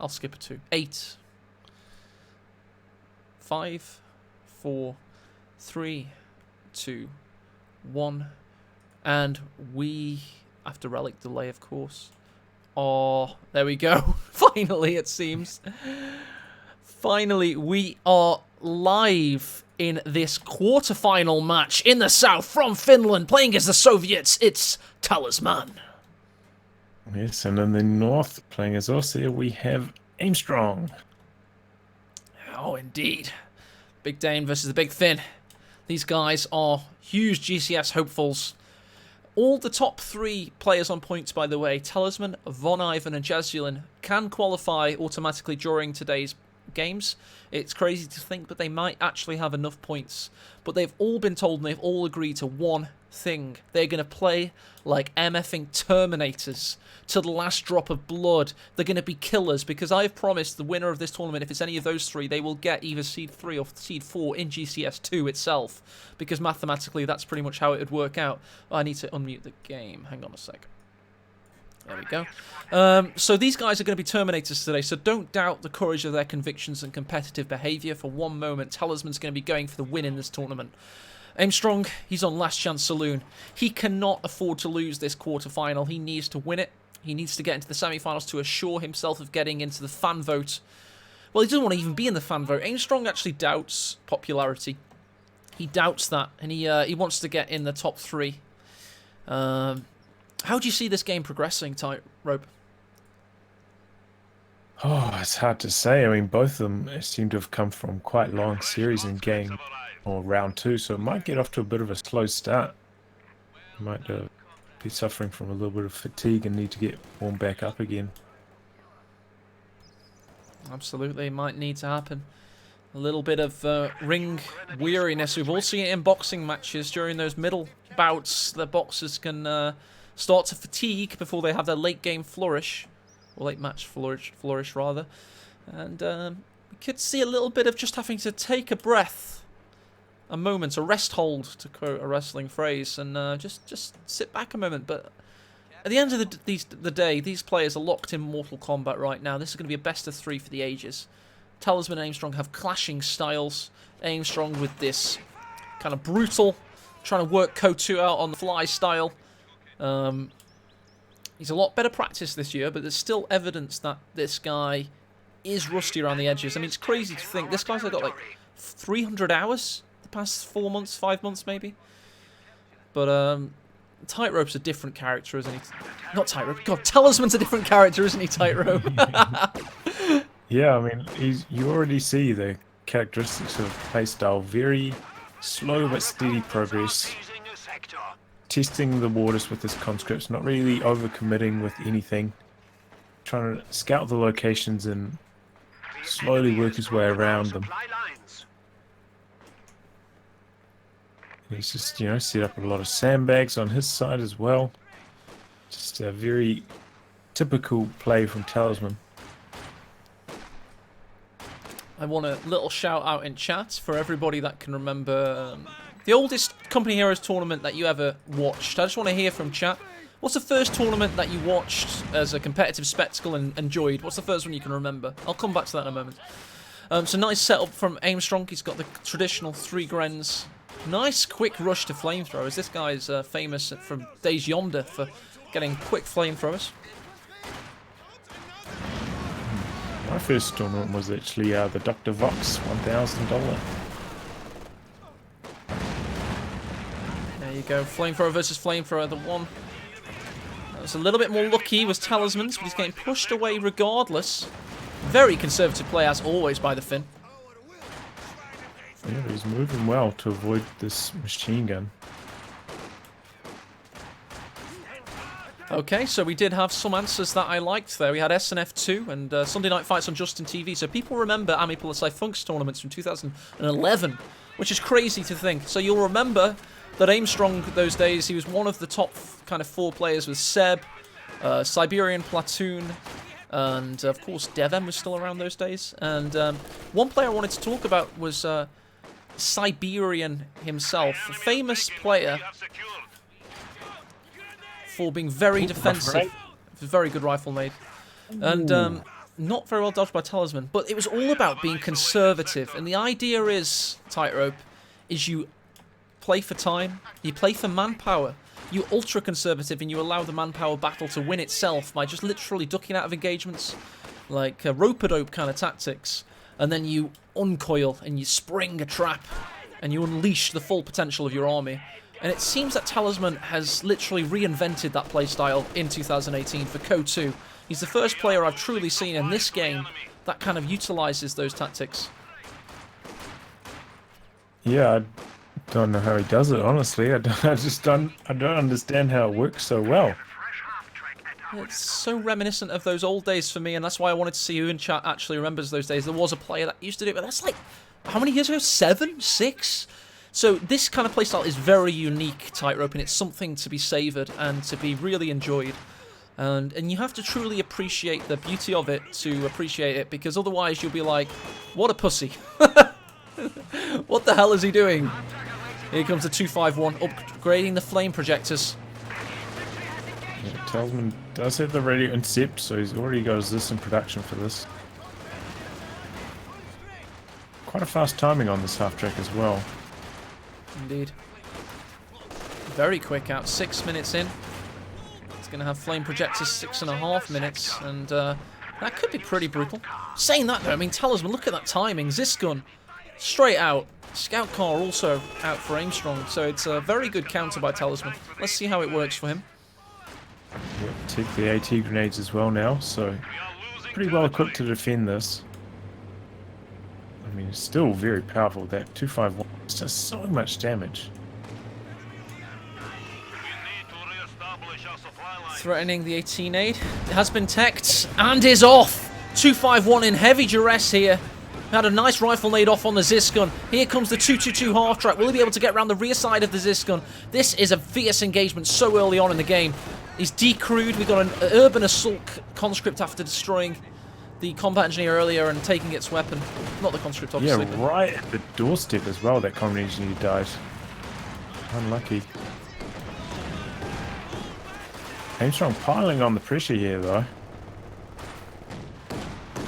I'll skip a 2. 8. 5, 4, 3, 2, 1. And we, after relic delay, of course. Oh, there we go. Finally, it seems. Finally, we are live in this quarterfinal match in the south from Finland, playing as the Soviets. It's Talisman. Yes, and in the north, playing as Austria, we have Armstrong. Oh, indeed. Big Dane versus the Big Finn. These guys are huge GCS hopefuls. All the top 3 players on points, by the way, Talisman, Von Ivan, and Jazulin, can qualify automatically during today's games. It's crazy to think, but they might actually have enough points. But they've all been told, and they've all agreed to one thing. They're going to play like MFing Terminators to the last drop of blood. They're going to be killers, because I've promised the winner of this tournament, if it's any of those 3, they will get either Seed 3 or Seed 4 in GCS2 itself, because mathematically that's pretty much how it would work out. Oh, I need to unmute the game. Hang on a sec. There we go. So these guys are going to be Terminators today, so don't doubt the courage of their convictions and competitive behaviour for one moment. Talisman's going to be going for the win in this tournament. Armstrong, he's on Last Chance Saloon. He cannot afford to lose this quarterfinal. He needs to win it. He needs to get into the semi-finals to assure himself of getting into the fan vote. Well, he doesn't want to even be in the fan vote. Armstrong actually doubts popularity. He doubts that, and he wants to get in the top 3. How do you see this game progressing, Tightrope? Oh, it's hard to say. I mean, both of them seem to have come from quite long series in game or round 2, so it might get off to a bit of a slow start. Might be suffering from a little bit of fatigue and need to get warmed back up again. Absolutely, might need to happen. A little bit of ring weariness. We've all seen it in boxing matches during those middle bouts. The boxers can start to fatigue before they have their late game flourish, or late match flourish rather. And we could see a little bit of just having to take a breath, a moment, a rest hold, to quote a wrestling phrase, and just sit back a moment. But at the end of the day, these players are locked in Mortal Kombat right now. This is going to be a best of 3 for the ages. Talisman and Armstrong have clashing styles. Armstrong with this kind of brutal, trying to work Code 2 out on the fly style. He's a lot better practice this year, but there's still evidence that this guy is rusty around the edges. I mean, it's crazy to think this guy's got like 300 hours the past 4 months, 5 months maybe. But Tightrope's a different character, isn't he? Not Tightrope. God, Talisman's a different character, isn't he, Tightrope? Yeah, I mean, you already see the characteristics of playstyle. Very slow but steady progress. Testing the waters with his conscripts, not really overcommitting with anything. Trying to scout the locations and slowly work his way around them. He's just, set up a lot of sandbags on his side as well. Just a very typical play from Talisman. I want a little shout out in chat for everybody that can remember the oldest Company Heroes tournament that you ever watched. I just want to hear from chat. What's the first tournament that you watched as a competitive spectacle and enjoyed? What's the first one you can remember? I'll come back to that in a moment. So nice setup from Armstrong. He's got the traditional 3 Grens. Nice quick rush to flamethrowers. This guy's famous from days yonder for getting quick flamethrowers. My first tournament was actually the Dr. Vox $1,000. There you go. Flamethrower versus flamethrower. The one that was a little bit more lucky was Talisman's, but he's getting pushed away regardless. Very conservative play, as always, by the Finn. Yeah, he's moving well to avoid this machine gun. Okay, so we did have some answers that I liked there. We had SNF2 and Sunday Night Fights on Justin TV. So people remember Ami Polisai Funk's tournaments from 2011, which is crazy to think. So you'll remember that Armstrong those days, he was one of the top kind of 4 players with Seb, Siberian Platoon, and of course Devem was still around those days. And one player I wanted to talk about was Siberian himself, a famous player for being very defensive. Very good rifle made. And not very well dodged by Talisman, but it was all about being conservative. And the idea is, Tightrope, is you play for time, you play for manpower. You ultra-conservative and you allow the manpower battle to win itself by just literally ducking out of engagements, like rope-a-dope kind of tactics. And then you uncoil and you spring a trap and you unleash the full potential of your army. And it seems that Talisman has literally reinvented that playstyle in 2018 for Code 2. He's the first player I've truly seen in this game that kind of utilizes those tactics. Yeah, I don't know how he does it, honestly. I don't understand how it works so well. It's so reminiscent of those old days for me, and that's why I wanted to see who in chat actually remembers those days. There was a player that used to do it, but that's like, how many years ago? 7? 6? So this kind of playstyle is very unique, Tightrope, and it's something to be savoured and to be really enjoyed. And you have to truly appreciate the beauty of it to appreciate it, because otherwise you'll be like, what a pussy. What the hell is he doing? Here comes the 251, upgrading the flame projectors. Yeah, Talisman does have the radio incept, so he's already got this in production for this. Quite a fast timing on this half-track as well. Indeed. Very quick out, 6 minutes in. It's going to have flame projectors 6.5 minutes, and that could be pretty brutal. Saying that though, I mean, Talisman, look at that timing. Zisgun, straight out. Scout car also out for Aimstrong, so it's a very good counter by Talisman. Let's see how it works for him. Yep, take the AT grenades as well now, so pretty well equipped to defend this. I mean, it's still very powerful. That 251 does so much damage. Threatening the 18 aid. It has been teched and is off. 251 in heavy duress here. Had a nice rifle nade off on the Zisgun. Here comes the 222 half track. Will he be able to get around the rear side of the Zisgun? This is a fierce engagement so early on in the game. He's decrewed. We got an urban assault conscript after destroying the combat engineer earlier and taking its weapon. Not the conscript, obviously. Yeah, right at the doorstep as well, that combat engineer died. Unlucky. Armstrong piling on the pressure here, though.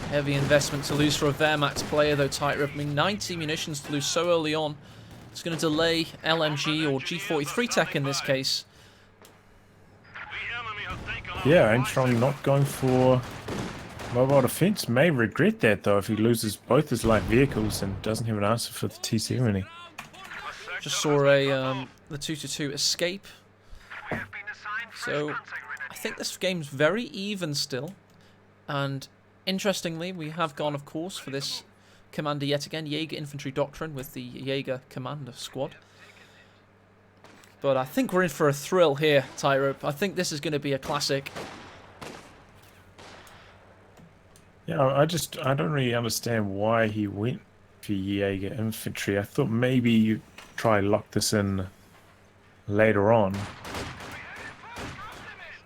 Heavy investment to lose for a Wehrmacht player, though, Tightrope. I mean, 90 munitions to lose so early on. It's going to delay LMG or G43 tech in this case. Yeah, Armstrong not going for mobile defense. May regret that, though, if he loses both his light vehicles and doesn't have an answer for the T-70. Just saw a the 222 escape. So, I think this game's very even still. And interestingly, we have gone, of course, for this commander yet again, Jaeger Infantry Doctrine with the Jaeger Commander Squad. But I think we're in for a thrill here, Tightrope. I think this is going to be a classic. Yeah, I don't really understand why he went for Jaeger Infantry. I thought maybe you try lock this in later on.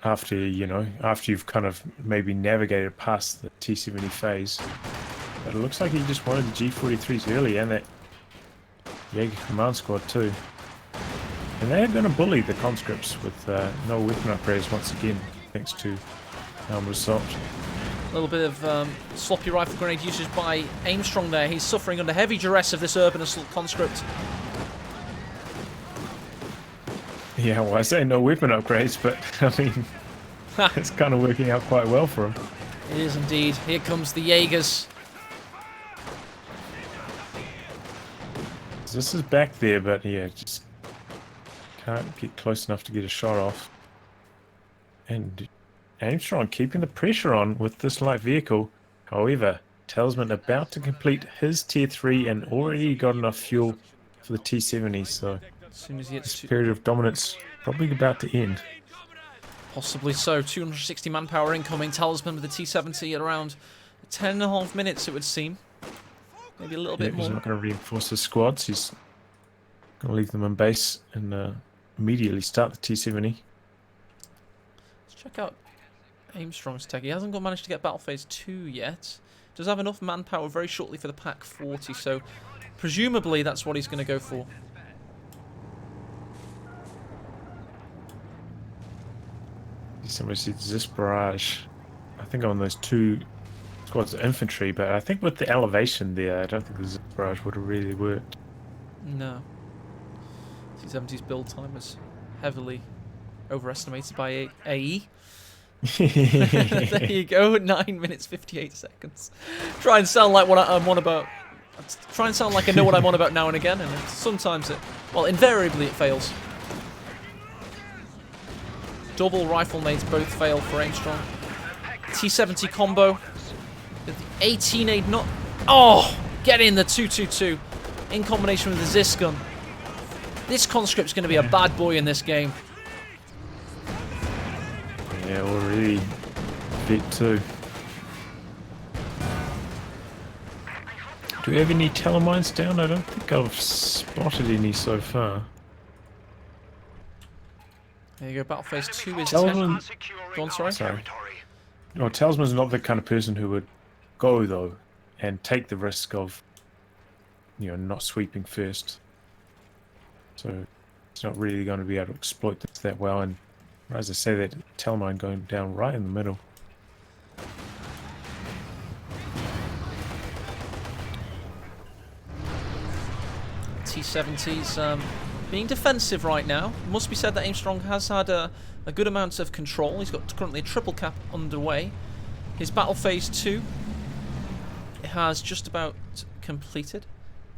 After, you know, after you've kind of maybe navigated past the T-70 phase. But it looks like he just wanted the G43s early and that Jaeger Command Squad too. And they're going to bully the conscripts with no weapon upgrades once again, thanks to armored assault. A little bit of sloppy rifle grenade usage by Aimstrong there. He's suffering under heavy duress of this urban assault conscript. Yeah, well, I say no weapon upgrades, but I mean, it's kind of working out quite well for him. It is indeed. Here comes the Jaegers. This is back there, but yeah, just can't get close enough to get a shot off. And Armstrong keeping the pressure on with this light vehicle. However, Talisman about to complete his tier 3 and already got enough fuel for the T-70, so As soon as he gets this period of dominance probably about to end. Possibly so. 260 manpower incoming. Talisman with the T-70 at around 10.5 minutes, it would seem. Maybe a little bit more. He's not going to reinforce his squads. He's going to leave them in base and immediately start the T-70. Let's check out Aimstrong's tech. He hasn't managed to get Battle Phase 2 yet. Does have enough manpower very shortly for the Pack 40, so presumably that's what he's going to go for. Somebody said this barrage. I think on those two squad's infantry, but I think with the elevation there, I don't think the zip barrage would have really worked. No. T-70's build time was heavily overestimated by AE. There you go, 9 minutes 58 seconds. Try and sound like what I'm on about. Try and sound like I know what I'm on about now and again, and sometimes well, invariably it fails. Double rifle nades both fail for Armstrong. T-70 combo. The 18 aid not. Oh! Get in the 222 in combination with the Zis gun. This conscript's going to be a bad boy in this game. Yeah, already bit too. Do we have any telemines down? I don't think I've spotted any so far. There you go, battle phase 2 is Talisman. Go on, sorry. Sorry. No, Talisman's not the kind of person who would go though and take the risk of, you know, not sweeping first. So it's not really going to be able to exploit this that well. And as I say, that Telemine going down right in the middle. T-70's being defensive right now. It must be said that Armstrong has had a good amount of control. He's got currently a triple cap underway. His battle phase 2 has just about completed.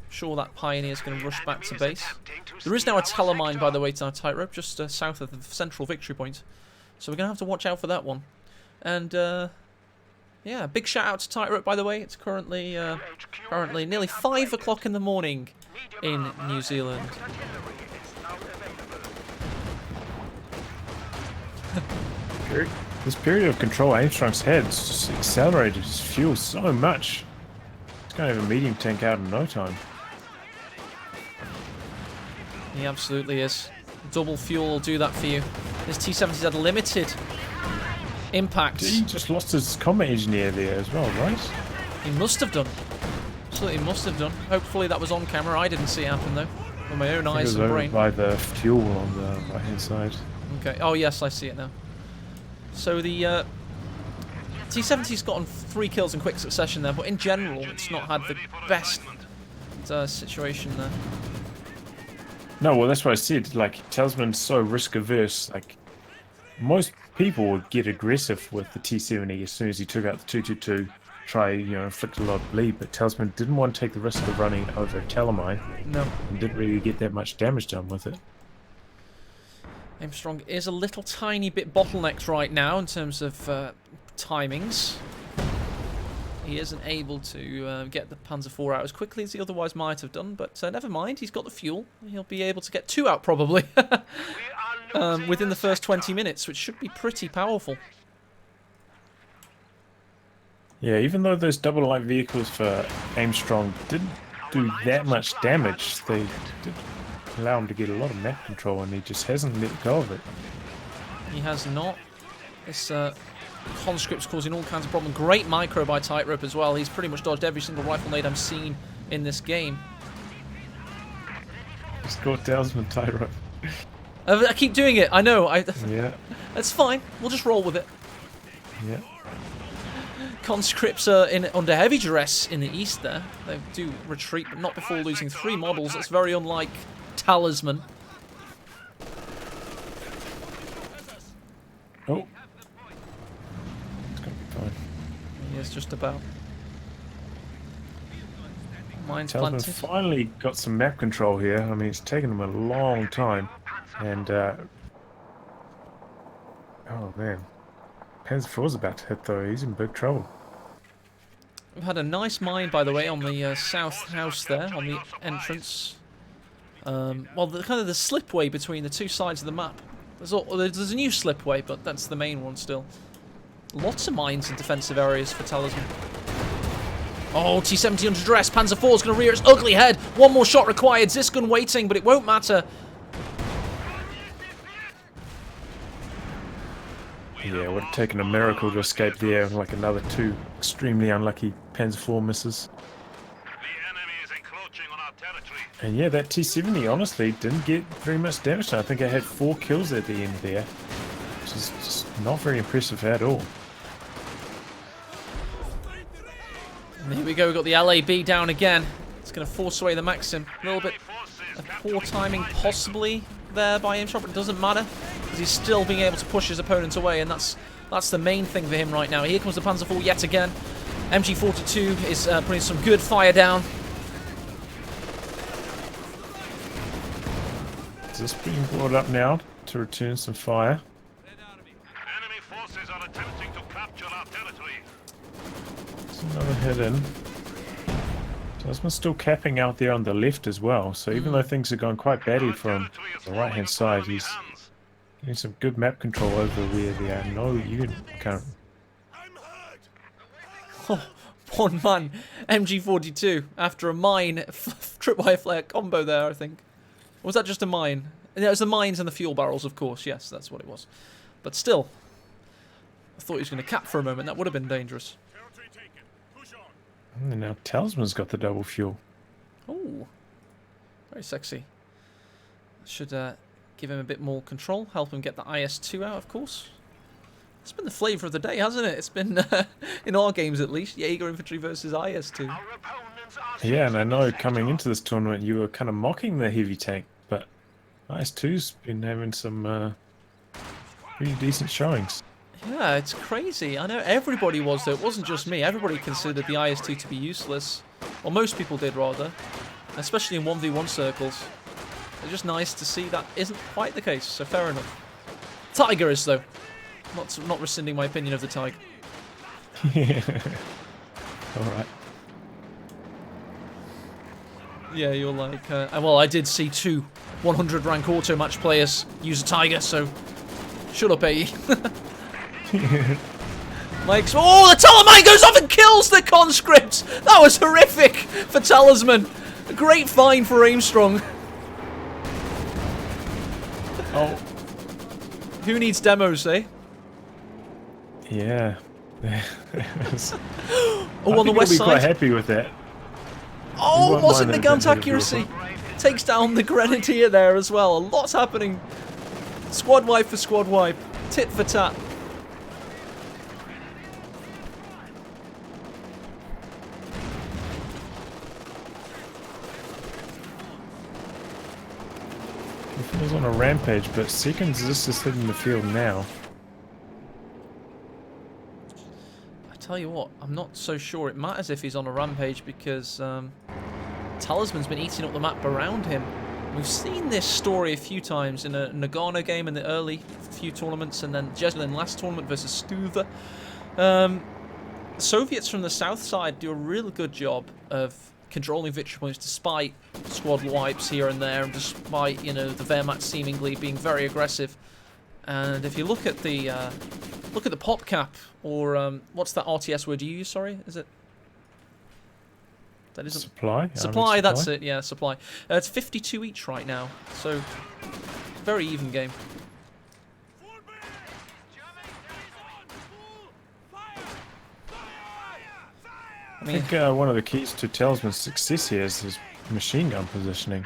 I'm sure that Pioneer's going to rush back to base. There is now a telemine, by the way, to our tightrope, just south of the central victory point. So we're going to have to watch out for that one. And, yeah, big shout out to tightrope, by the way. It's currently nearly 5 o'clock in the morning in New Zealand. This period of control Armstrong's had just accelerated his fuel so much. He's going to have a medium tank out in no time. He absolutely is. Double fuel will do that for you. This T-70's had limited impact. He just lost his combat engineer there as well, right? He must have done. Absolutely must have done. Hopefully that was on camera. I didn't see it happen though. With my own eyes and brain. By the fuel on the right hand side. Okay. Oh yes, I see it now. So the T-70's gotten 3 kills in quick succession there, but in general, it's not had the best situation there. No, well, that's what I said. Like, Talisman's so risk averse. Like, most people would get aggressive with the T-70 as soon as he took out the 222, try, you know, inflict a lot of bleed. But Talisman didn't want to take the risk of running over a Telemine. No. And didn't really get that much damage done with it. Armstrong is a little tiny bit bottlenecked right now in terms of timings. He isn't able to get the Panzer IV out as quickly as he otherwise might have done, but never mind, he's got the fuel. He'll be able to get 2 out probably within the first 20 minutes, which should be pretty powerful. Yeah, even though those double light vehicles for Armstrong didn't do that much damage, they did allow him to get a lot of map control, and he just hasn't let go of it. He has not. This conscript's causing all kinds of problems. Great micro by tightrope as well. He's pretty much dodged every single rifle nade I've seen in this game. Just got Talisman tightrope. I keep doing it. I know. Yeah. That's fine. We'll just roll with it. Yeah. Conscripts are under heavy duress in the east there. They do retreat, but not before losing 3 models. That's very unlike Talisman. Oh. It's going to be fine. He is just about. Mine's Talisman planted. finally got some map control here. I mean, it's taken him a long time. And, oh man. Panzer IV's about to hit though. He's in big trouble. We've had a nice mine, by the way, on the south house there, on the entrance. Well, the kind of the slipway between the 2 sides of the map. There's a new slipway, but that's the main one still. Lots of mines in defensive areas for Talisman. Oh, T-70 under duress. Panzer IV's going to rear its ugly head. 1 more shot required. Zisgun waiting, but it won't matter. Yeah, it would have taken a miracle to escape there, like another 2 extremely unlucky Panzer IV misses. And yeah, that T-70 honestly didn't get very much damage. I think it had 4 kills at the end there, which is just not very impressive at all. And here we go, we've got the LAB down again. It's going to force away the Maxim. A little bit of poor timing possibly there by Aimstrong, but it doesn't matter because he's still being able to push his opponent away, and that's the main thing for him right now. Here comes the Panzer IV yet again. MG42 is putting some good fire down. Is this being brought up now to return some fire? Enemy forces are attempting to capture our territory. There's another hit in. Talisman's still capping out there on the left as well, so even though things are going quite badly for him on the right hand side, he's getting some good map control over where there are no unit currently. Oh, one man, MG42, after a mine, tripwire flare combo there, I think. Or was that just a mine? It was the mines and the fuel barrels, of course. Yes, that's what it was. But still, I thought he was going to cap for a moment. That would have been dangerous. And now Talisman's got the double fuel. Oh, very sexy. Should give him a bit more control, help him get the IS-2 out, of course. It's been the flavour of the day, hasn't it? It's been, in our games at least, Jaeger Infantry versus IS-2. Yeah, and I know coming into this tournament you were kind of mocking the heavy tank, but IS-2's been having some pretty decent showings. Yeah, it's crazy. I know everybody was, though. It wasn't just me. Everybody considered the IS-2 to be useless. Or most people did, rather. Especially in 1v1 circles. It's just nice to see that isn't quite the case, so fair enough. Tiger is, though. Not rescinding my opinion of the Tiger. Yeah. Alright. Yeah, you're like... well, I did see 2 100 rank auto match players use a Tiger, so... Shut up, AE. Like, oh, the Talisman goes off and kills the conscript! That was horrific for Talisman. A great find for Aimstrong. Oh. Who needs demos, eh? Yeah. Oh, I on the think west I'll be side. quite happy with that. Oh, won't wasn't mind the that gun's it's a bit of accuracy. Takes down the Grenadier there as well. A lot's happening. Squad wipe for squad wipe. Tit for tat. He was on a rampage, but seconds this is hitting the field now. I tell you what, I'm not so sure it matters if he's on a rampage because Talisman's been eating up the map around him. We've seen this story a few times in a Nagano game in the early few tournaments, and then Jeslin last tournament versus Stuva. Soviets from the south side do a really good job of controlling victory points despite squad wipes here and there, and despite, you know, the Wehrmacht seemingly being very aggressive. And if you look at the pop cap, or what's that RTS word you use? Sorry, is it? That isn't Supply. supply. That's it. Yeah, supply. It's 52 each right now, so very even game. I think one of the keys to Talisman's success here is his machine gun positioning.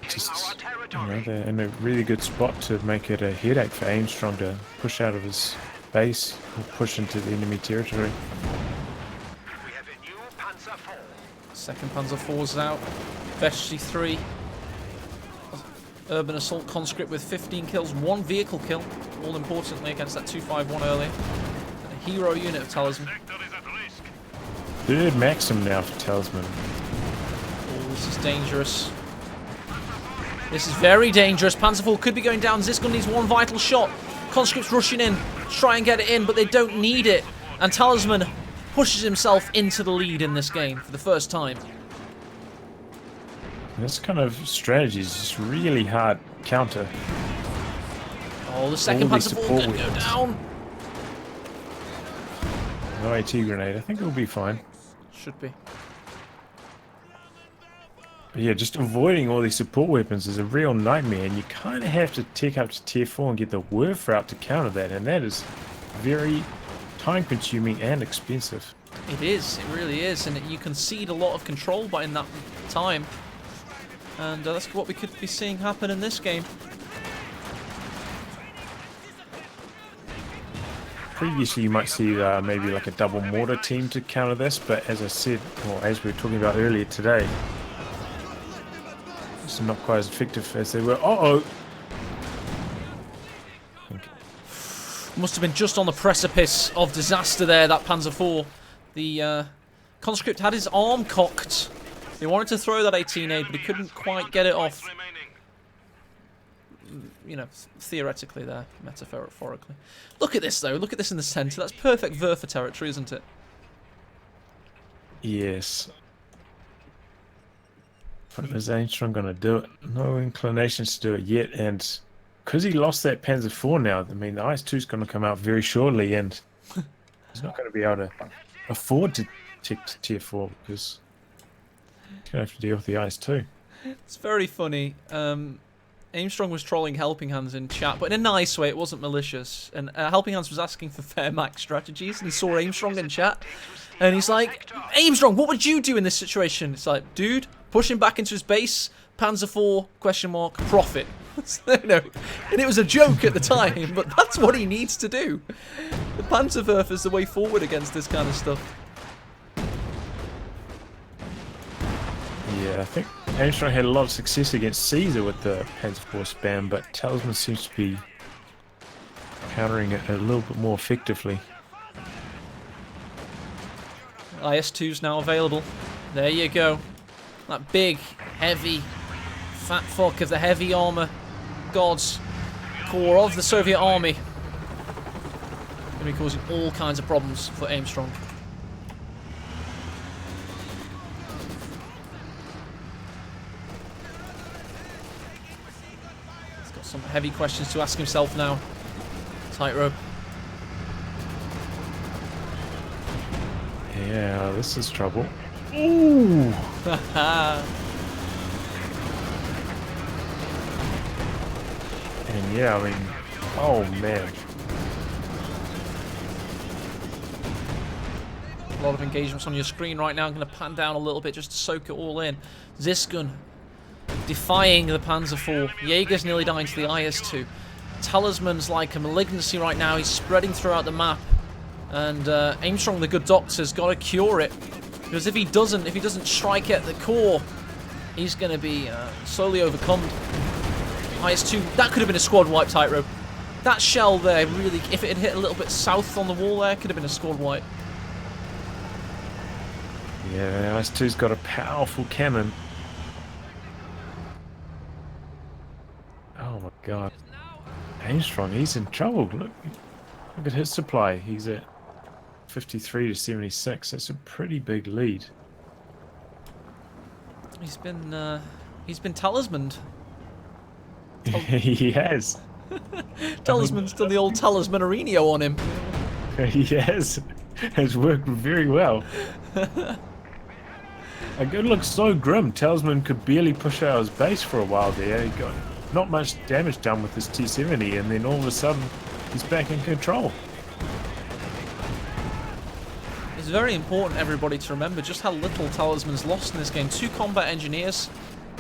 Just, you know, they're in a really good spot to make it a headache for Aimstrong to push out of his base or push into the enemy territory. Second Panzer IV's out. Veshti 3. Urban Assault Conscript with 15 kills, 1 vehicle kill, all importantly against that 251 earlier. And a hero unit of Talisman. Third Maxim now for Talisman. Oh, this is dangerous. This is very dangerous. Panzer IV could be going down. Ziskin needs one vital shot. Conscripts rushing in, try and get it in, but they don't need it. And Talisman pushes himself into the lead in this game for the first time. This kind of strategy is just really hard counter. Oh, the second Panzer IV could go down. No AT grenade. I think it'll be fine. Should be. But yeah, just avoiding all these support weapons is a real nightmare, and you kind of have to tick up to tier 4 and get the Werf out to counter that, and that is very time-consuming and expensive. It is. It really is, and you concede a lot of control by in that time. And that's what we could be seeing happen in this game. previously you might see maybe like a double mortar team to counter this, but as I said, or as we were talking about earlier today, it's not quite as effective as they were. Uh-oh! Must have been just on the precipice of disaster there, that Panzer IV. The conscript had his arm cocked. He wanted to throw that 18A, but he couldn't quite get it off. You know, theoretically there, metaphorically. Look at this, though. Look at this in the centre. That's perfect Werfer territory, isn't it? Yes. But is Armstrong going to do it? No inclinations to do it yet, and because he lost that Panzer IV now, I mean, the IS-2 is going to come out very shortly, and he's not going to be able to afford to take to Tier 4, because he's going to have to deal with the IS-2. It's very funny. Armstrong was trolling Helping Hands in chat, but in a nice way. It wasn't malicious. And Helping Hands was asking for fair max strategies, and he saw Armstrong in chat, and he's like, Armstrong, what would you do in this situation? It's like, dude, push him back into his base, Panzer IV, question mark, profit. No, and it was a joke at the time, but that's what he needs to do. The Panzerwerfer is the way forward against this kind of stuff. Yeah, I think Armstrong had a lot of success against Caesar with the Panzer IV spam, but Talisman seems to be countering it a little bit more effectively. IS-2's now available. There you go. That big, heavy, fat fuck of the heavy armour gods core of the Soviet army. Going to be causing all kinds of problems for Armstrong. He's got some heavy questions to ask himself now. Tightrope. Yeah, this is trouble. Ooh! And yeah, I mean, oh man. A lot of engagements on your screen right now. I'm going to pan down a little bit just to soak it all in. Ziskin defying the Panzer IV. Jaeger's nearly dying to the IS-2. Talisman's like a malignancy right now. He's spreading throughout the map. And Armstrong, the good doctor's got to cure it. Because if he doesn't strike at the core, he's going to be slowly overcome. IS-2, that could have been a squad wipe, Tightrope. That shell there, really, if it had hit a little bit south on the wall there, could have been a squad wipe. Yeah, IS-2's got a powerful cannon. Oh my god. Armstrong, he's in trouble. Look at his supply. He's at 53 to 76. That's a pretty big lead. He's been talismaned. He has. Talisman's done the old Talisman Arenio on him. He has. Has worked very well. Like, it looks so grim. Talisman could barely push out his base for a while there. He got not much damage done with his T-70, and then all of a sudden, he's back in control. It's very important, everybody, to remember just how little Talisman's lost in this game. 2 combat engineers,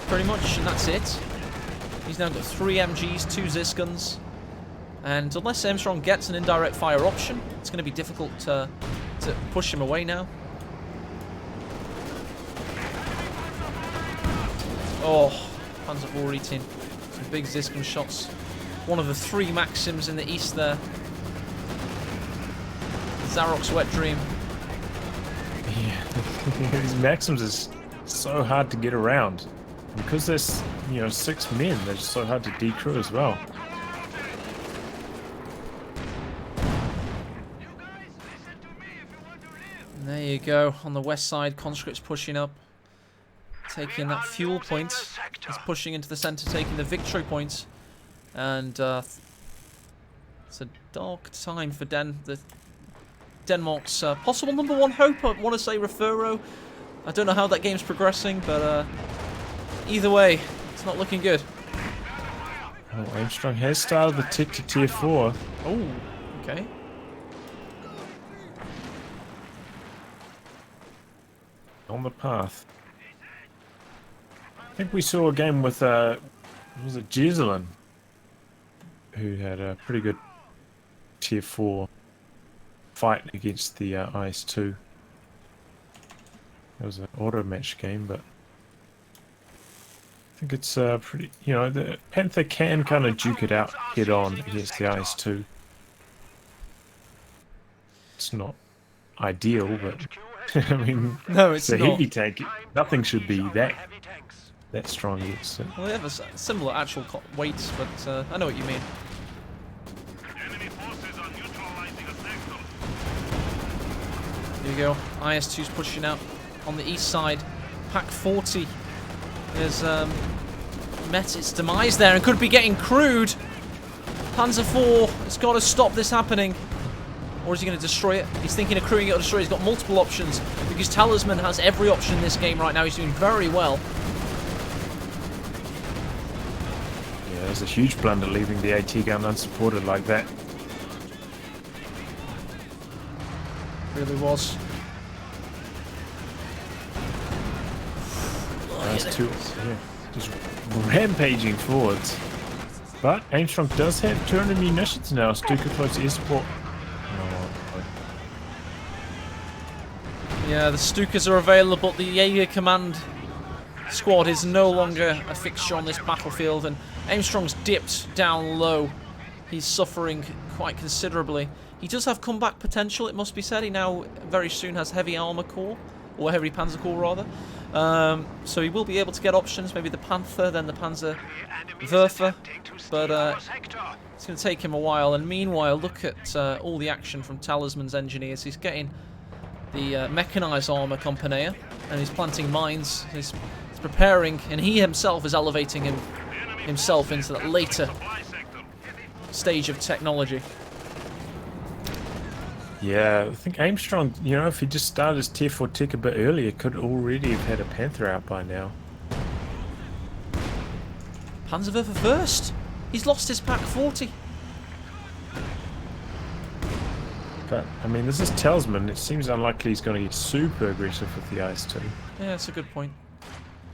pretty much, and that's it. He's now got 3 MGs, 2 Ziskans. And unless Armstrong gets an indirect fire option, it's going to be difficult to push him away now. Oh, Panzer IV eating some big Ziskan shots. One of the 3 Maxims in the east there. Zarok's wet dream. Yeah, these Maxims is so hard to get around. Because there's, 6 men, they're just so hard to decrew as well. And there you go, on the west side, conscripts pushing up. Taking that fuel point. He's pushing into the centre, taking the victory point. And it's a dark time for Denmark's possible #1 hope. I want to say Refero. I don't know how that game's progressing, but either way, it's not looking good. Oh, Armstrong has started the tick to Tier 4. Oh, okay. On the path. I think we saw a game with, was it Jezelin? Who had a pretty good Tier 4. fight against the IS-2. It was an auto match game, but I think it's pretty. You know, the Panther can kind of duke it out head on against the IS-2. It's not ideal, but I mean, No, it's a not. heavy tank. Nothing should be that strong against it. Well, they have a similar actual weights, but I know what you mean. Enemy forces are neutralizing a sector. Here you go. IS-2's pushing out on the east side. Pack 40 has met its demise there and could be getting crewed. Panzer IV has got to stop this happening. Or is he going to destroy it? He's thinking of crewing it or destroy it. He's got multiple options because Talisman has every option in this game right now. He's doing very well. Yeah, there's a huge blunder leaving the AT gun unsupported like that. Really was. That's two, yeah, just rampaging forwards. But Armstrong does have 200 munitions now. Stuka close air support. Yeah, the Stukas are available. The Jaeger Command squad is no longer a fixture on this battlefield, and Armstrong's dipped down low. He's suffering quite considerably. He does have comeback potential, it must be said. He now very soon has heavy armor core, or heavy panzer core rather. So he will be able to get options, maybe the Panther, then the Panzer Werfer, but it's going to take him a while. And meanwhile, look at all the action from Talisman's engineers. He's getting the mechanized armor company, and he's planting mines. He's preparing, and he himself is elevating himself into that later stage of technology. Yeah, I think Armstrong, you know, if he just started his Tier 4 tick a bit earlier, could already have had a Panther out by now. Panzerwerfer first. He's lost his Pack 40. But, I mean, this is Talisman. It seems unlikely he's going to get super aggressive with the IS-2. Yeah, that's a good point.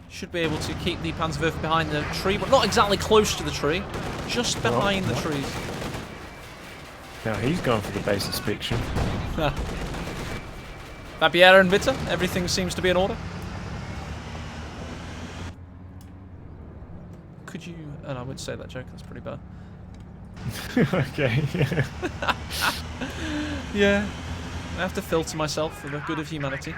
Should be able to keep the Panzerwerfer behind the tree, but not exactly close to the tree. Just behind the trees. Now he's going for the base inspection. Babiera and Bitter, everything seems to be in order. Could you... And I would say that joke, that's pretty bad. Okay, yeah. Yeah. I have to filter myself for the good of humanity.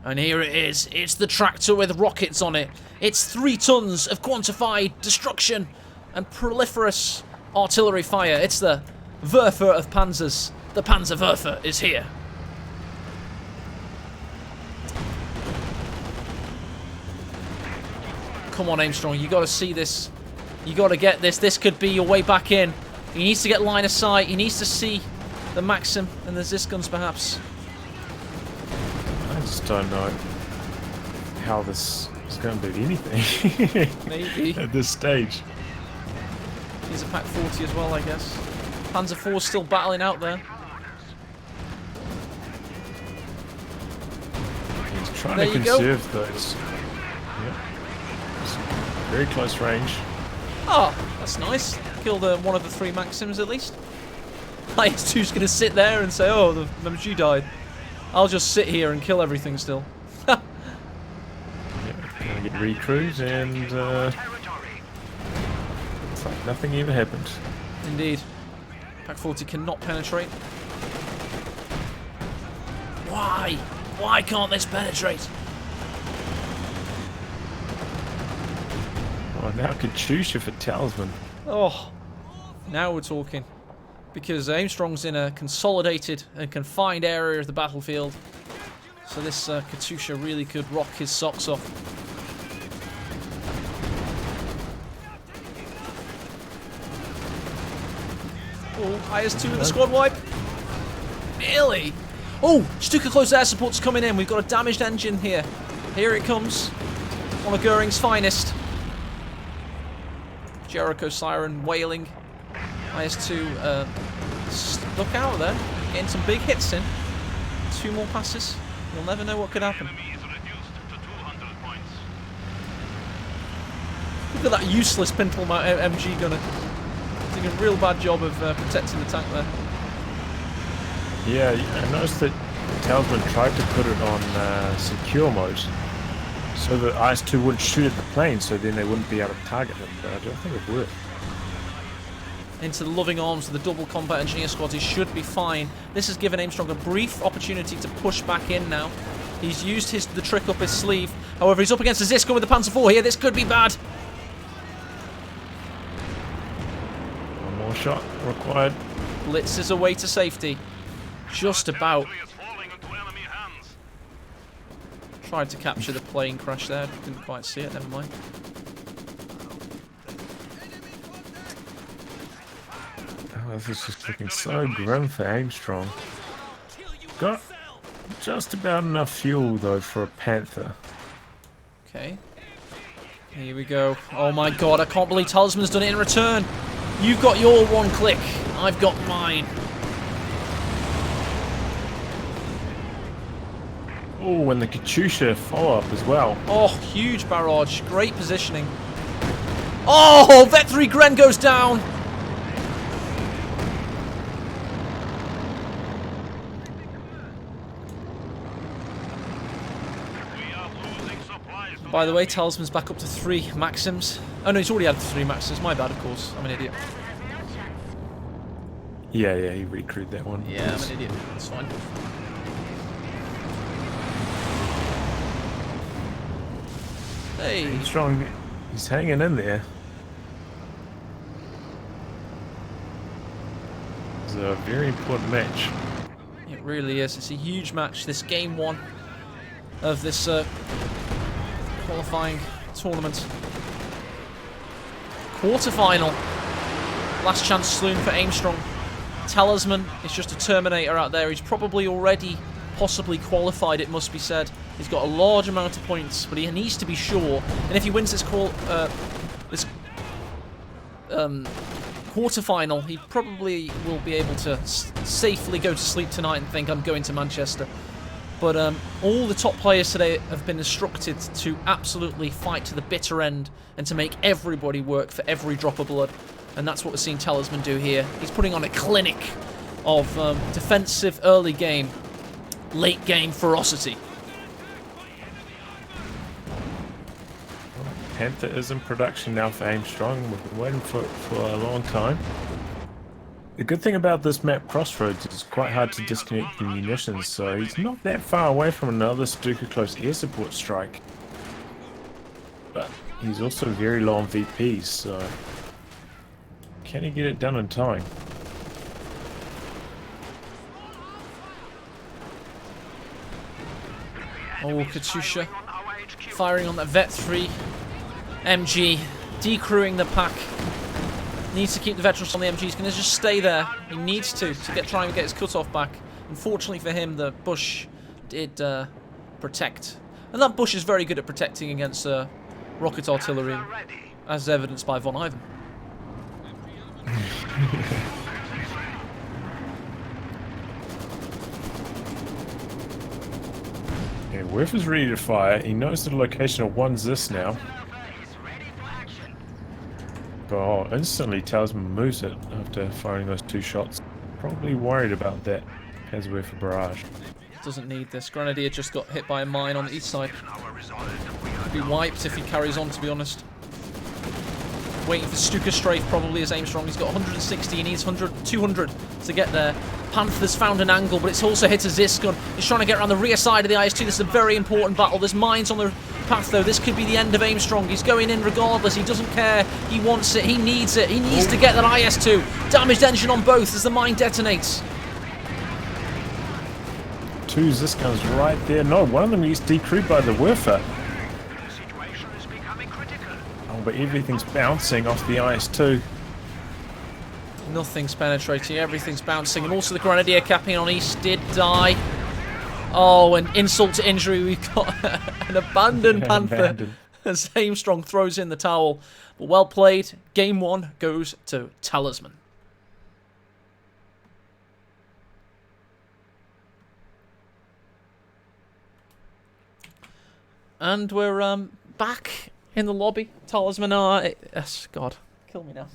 And here it is. It's the tractor with rockets on it. It's 3 tons of quantified destruction and proliferous artillery fire. It's the Werfer of Panzers. The Panzer Werfer is here. Come on, Armstrong. You got to see this. You got to get this. This could be your way back in. He needs to get line of sight. He needs to see the Maxim and the Zisguns, perhaps. I just don't know how this is going to do anything. Maybe. At this stage. He's a Pack 40 as well, I guess. Panzer IV still battling out there. He's trying There to you go. conserve those. Yep. It's very close range. Oh, that's nice. Killed one of the 3 Maxims at least. IS-2's going to sit there and say, oh, the MG died. I'll just sit here and kill everything still. Yeah, gonna get recruit and it's like nothing ever happened. Indeed. Pack 40 cannot penetrate. Why? Why can't this penetrate? Oh, now Katyusha for Talisman. Oh, now we're talking. Because Armstrong's in a consolidated and confined area of the battlefield. So this Katyusha really could rock his socks off. Oh, IS-2 with the squad wipe. Really? Oh, Stuka close air support's coming in. We've got a damaged engine here. Here it comes. One of Goering's finest. Jericho siren wailing. IS-2 stuck out there. Getting some big hits in. 2 more passes. You'll never know what could happen. Enemy is reduced to 200 points. Look at that useless pintle MG gunner. Doing a real bad job of protecting the tank there. Yeah, I noticed that Talisman tried to put it on secure mode, so the IS-2 wouldn't shoot at the plane, so then they wouldn't be able to target them, but I don't think it worked. Into the loving arms of the double combat engineer squad. He should be fine. This has given Armstrong a brief opportunity to push back in now. He's used the trick up his sleeve. However, he's up against a Ziska with the Panzer IV here. This could be bad. One more shot required. Blitz is away to safety. Just about. Is falling into enemy hands. Tried to capture the plane crash there. Didn't quite see it. Never mind. Oh, this is just looking so grim for Armstrong. Got just about enough fuel, though, for a Panther. Okay. Here we go. Oh my god, I can't believe Talisman's done it in return. You've got your one click. I've got mine. Oh, and the Katyusha follow-up as well. Oh, huge barrage. Great positioning. Oh, Vet 3 Gren goes down. We are losing supplies. By the way, Talisman's back up to 3 Maxims. Oh no, he's already had 3 Maxims. My bad, of course. I'm an idiot. Yeah, he recruited that one. Yeah, I'm an idiot. It's fine. Hey. Armstrong, he's hanging in there. It's a very important match. It really is. It's a huge match. This game 1 of this qualifying tournament. Quarter-final. Last chance saloon for Armstrong. Talisman is just a Terminator out there. He's probably already possibly qualified, it must be said. He's got a large amount of points, but he needs to be sure. And if he wins this quarter-final, he probably will be able to safely go to sleep tonight and think, I'm going to Manchester. But all the top players today have been instructed to absolutely fight to the bitter end and to make everybody work for every drop of blood. And that's what we're seeing Talisman do here. He's putting on a clinic of defensive early game, late game ferocity. Panther is in production now for Armstrong. We've been waiting for a long time. The good thing about this map, Crossroads, is it's quite hard to disconnect the munitions, so he's not that far away from another Stuka close air support strike. But he's also very low on VPs, so can he get it done in time? Oh, Katyusha firing on that Vet 3 MG, decrewing the pack. Needs to keep the veterans on the MG. He's going to just stay there. He needs to try and get his cutoff back. Unfortunately for him, the bush did protect. And that bush is very good at protecting against rocket artillery, as evidenced by Von Ivan. Yeah, Wirth is ready to fire. He knows the location of one Zis now. Oh, instantly Talisman moves it after firing those 2 shots. Probably worried about that as we're for barrage. Doesn't need this. Grenadier just got hit by a mine on the east side. Be wiped if he carries on, to be honest. Waiting for Stuka strafe probably as Armstrong. He's got 160, he needs 200 to get there. Panther's found an angle, but it's also hit a Ziskun. He's trying to get around the rear side of the IS-2. This is a very important battle. There's mines on the path, though. This could be the end of Armstrong. He's going in regardless. He doesn't care. He wants it. He needs it. He needs to get that IS-2. Damaged engine on both as the mine detonates. 2 Ziskuns right there. No, one of them gets decrewed by the Wirfer. Oh, but everything's bouncing off the IS-2. Nothing's penetrating, everything's bouncing, and also the Grenadier capping on East did die. Oh, and insult to injury, we've got an abandoned Panther as Armstrong throws in the towel. But well played, game 1 goes to Talisman. And we're back in the lobby. Talisman are... Yes, God, kill me now.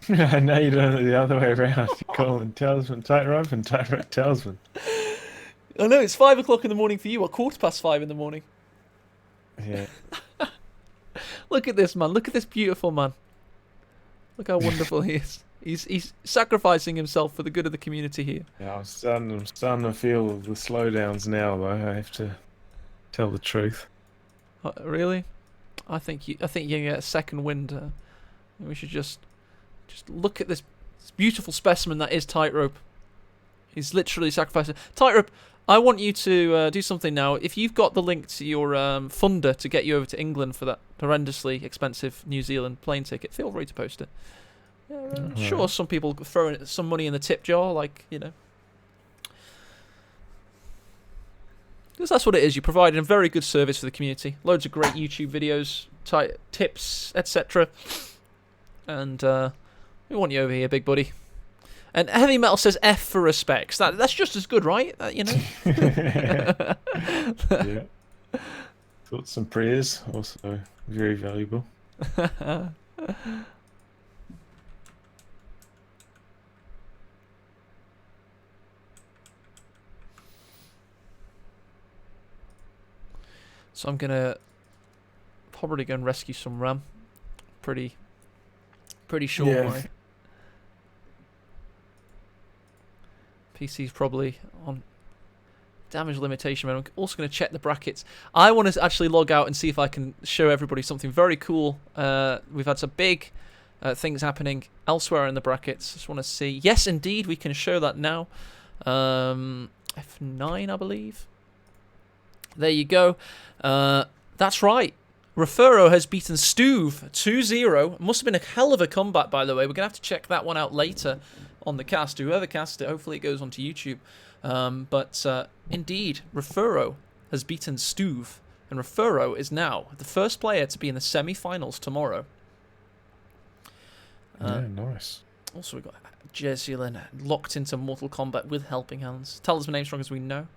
Now you're doing it the other way around. You're calling Talisman tightrope and tightrope Talisman. I know, it's 5 o'clock in the morning for you, or 5:15 in the morning. Yeah. Look at this, man. Look at this beautiful man. Look how wonderful he is. He's sacrificing himself for the good of the community here. Yeah, I'm starting to feel the slowdowns now, though. I have to tell the truth. Really? I think you get a second wind. We should just look at this beautiful specimen that is Tightrope. He's literally sacrificing. Tightrope, I want you to do something now. If you've got the link to your funder to get you over to England for that horrendously expensive New Zealand plane ticket, feel free to post it. Yeah, sure, some people throw some money in the tip jar, like, you know. Because that's what it is. You're providing a very good service for the community. Loads of great YouTube videos, tips, etc. And we want you over here, big buddy. And Heavy Metal says F for respects. That's just as good, right? You know? Yeah. Thoughts and prayers, also very valuable. So I'm gonna probably go and rescue some RAM. Pretty sure. Yeah. My PC's probably on damage limitation, but I'm also going to check the brackets. I want to actually log out and see if I can show everybody something very cool. We've had some big things happening elsewhere in the brackets. Just want to see. Yes, indeed, we can show that now. F9, I believe. There you go. That's right. Refuro has beaten Stuve 2-0. Must have been a hell of a comeback, by the way. We're going to have to check that one out later on the cast. Whoever cast it, hopefully it goes onto YouTube. But indeed, Refuro has beaten Stuve. And Refuro is now the first player to be in the semi-finals tomorrow. Yeah, nice. Also, we've got Jesulin locked into Mortal Kombat with Helping Hands. Talisman Armstrong, as we know.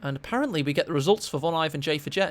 And apparently we get the results for Von Ivan J for Jet